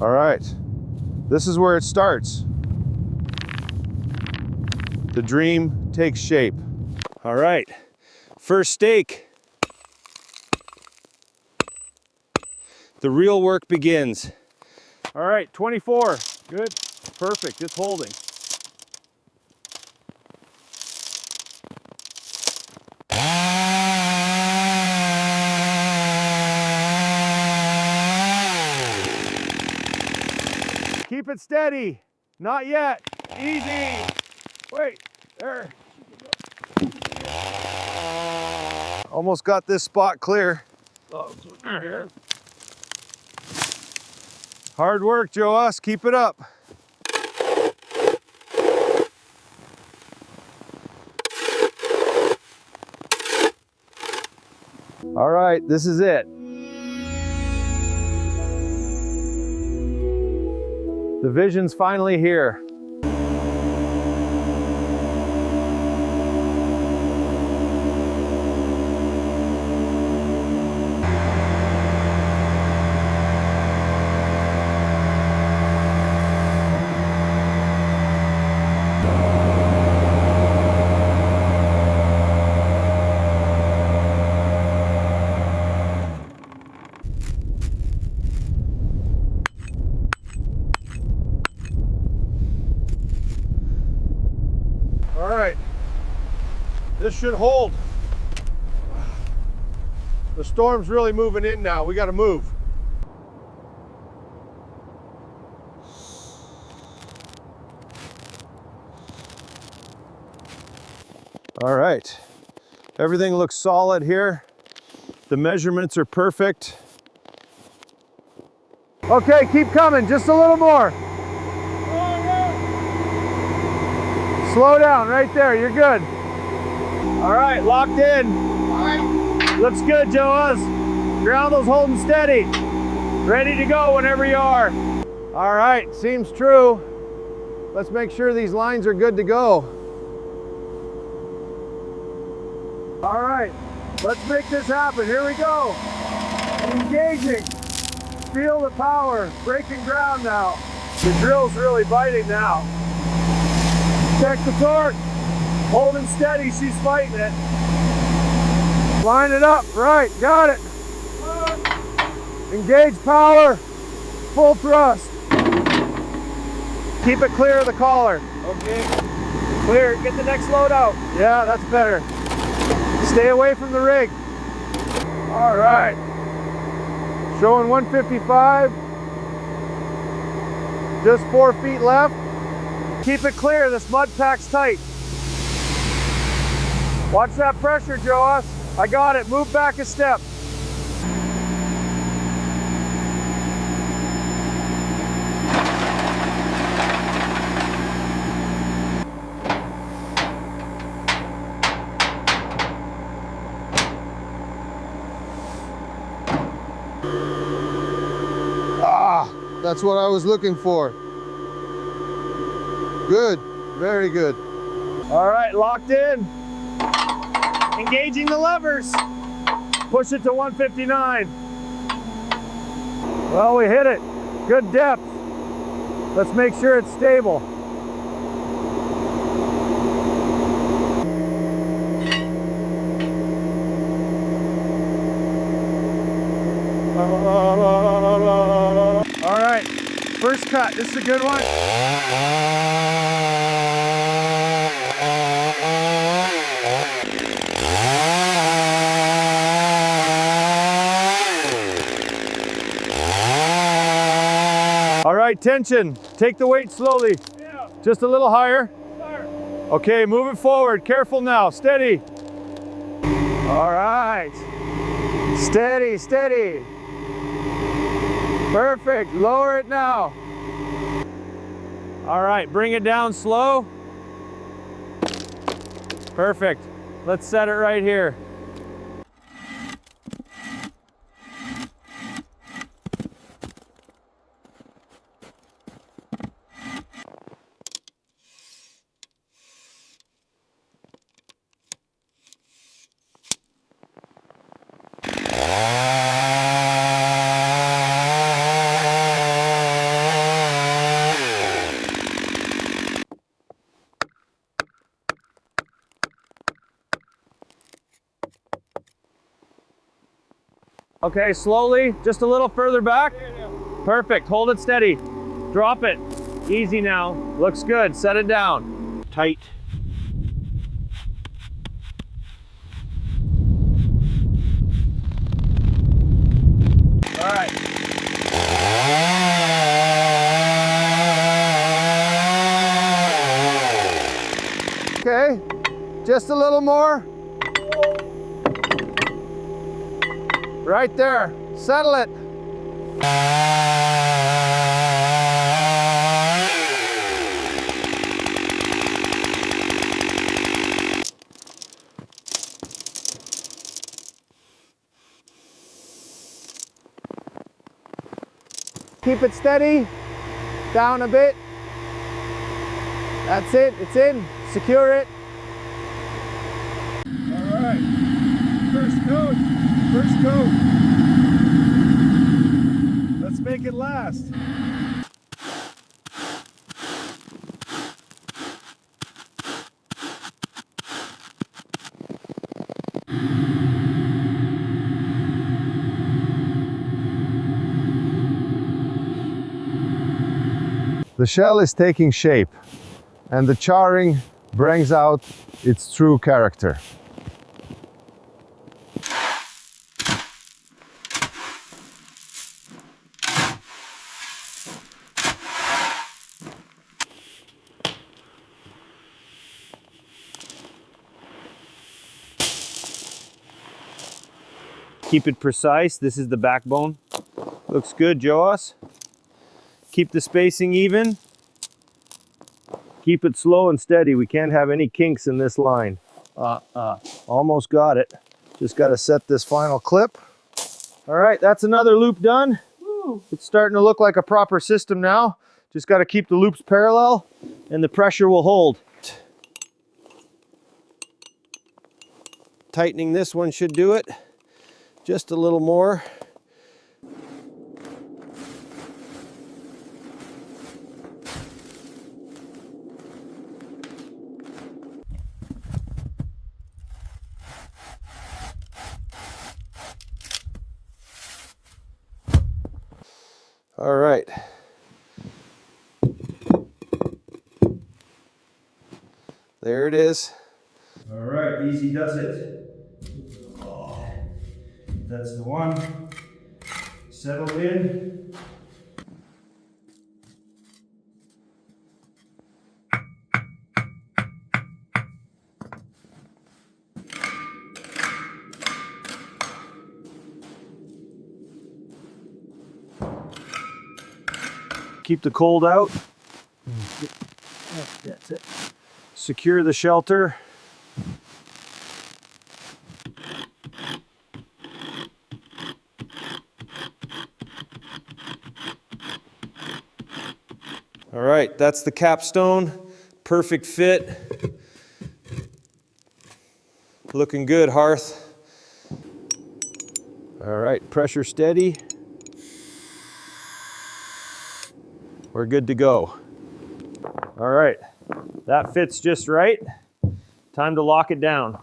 All right, this is where it starts. The dream takes shape. All right, first stake. The real work begins. All right, 24, good, perfect, it's holding. Keep it steady, not yet, easy. Wait, there. Almost got this spot clear. Hard work, Joas, keep it up. All right, this is it. The vision's finally here. All right, this should hold. The storm's really moving in now. We got to move. All right, everything looks solid here. The measurements are perfect. Okay, keep coming, just a little more. Slow down right there, you're good. All right, locked in. All right. Looks good, Joas. Groundle's holding steady. Ready to go whenever you are. All right, seems true. Let's make sure these lines are good to go. All right, let's make this happen. Here we go. Engaging. Feel the power, breaking ground now. The drill's really biting now. Check the torque. Holding steady, she's fighting it. Line it up, right, got it. Engage power, full thrust. Keep it clear of the collar. Okay. Clear, get the next load out. Yeah, that's better. Stay away from the rig. All right. Showing 155. Just 4 feet left. Keep it clear, this mud pack's tight. Watch that pressure, Joas. I got it, move back a step. Ah, that's what I was looking for. Good, very good. All right, locked in. Engaging the levers. Push it to 159. Well, we hit it. Good depth. Let's make sure it's stable. All right, first cut. This is a good one. All right, tension. Take the weight slowly. Yeah. Just a little higher. Start. Okay, move it forward. Careful now. Steady. All right. Steady, steady. Perfect. Lower it now. All right, bring it down slow. Perfect. Let's set it right here. Okay, slowly, just a little further back. Perfect, hold it steady. Drop it. Easy now. Looks good, set it down. Tight. All right. Okay, just a little more. Right there, settle it. Keep it steady, down a bit. That's it, it's in, secure it. All right, first coat, first coat. Let's make it last. The shell is taking shape, and the charring brings out its true character. Keep it precise. This is the backbone. Looks good, Joas. Keep the spacing even. Keep it slow and steady. We can't have any kinks in this line. Almost got it. Just got to set this final clip. All right, that's another loop done. Woo. It's starting to look like a proper system now. Just got to keep the loops parallel and the pressure will hold. Tightening this one should do it. Just a little more. All right. There it is. All right, easy does it. Oh, that's the one. Settle in. Keep the cold out. That's it. Secure the shelter. All right, that's the capstone. Perfect fit. Looking good, Hearth. All right, pressure steady. We're good to go. All right, that fits just right. Time to lock it down.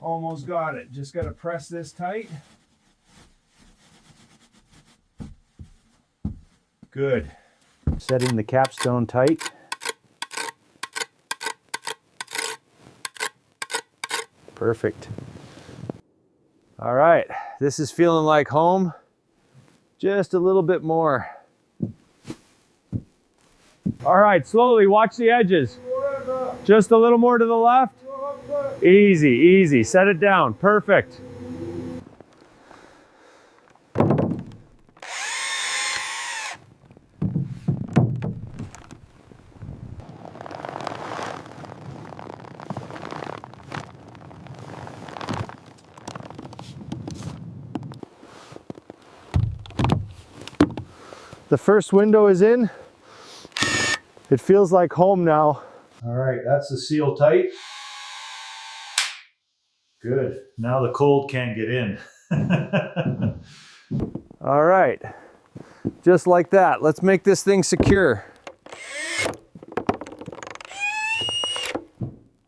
Almost got it. Just got to press this tight. Good. Setting the capstone tight. Perfect. All right, this is feeling like home. Just a little bit more. All right, slowly, watch the edges. Just a little more to the left. Easy, easy, set it down, perfect. The first window is in. It feels like home now. All right, that's the seal tight. Good. Now the cold can't get in. All right, just like that. Let's make this thing secure.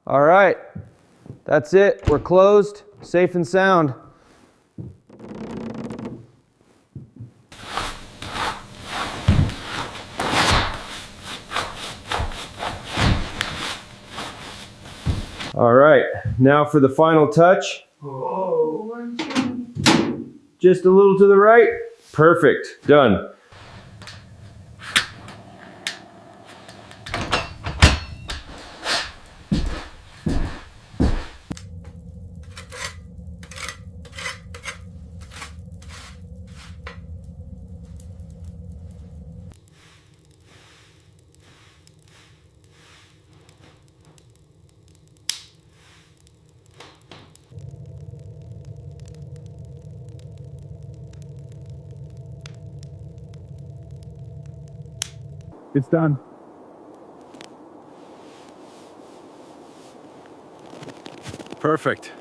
All right, That's it. We're closed, safe and sound. All right, now for the final touch. Just a little to the right. Perfect, done. It's done. Perfect.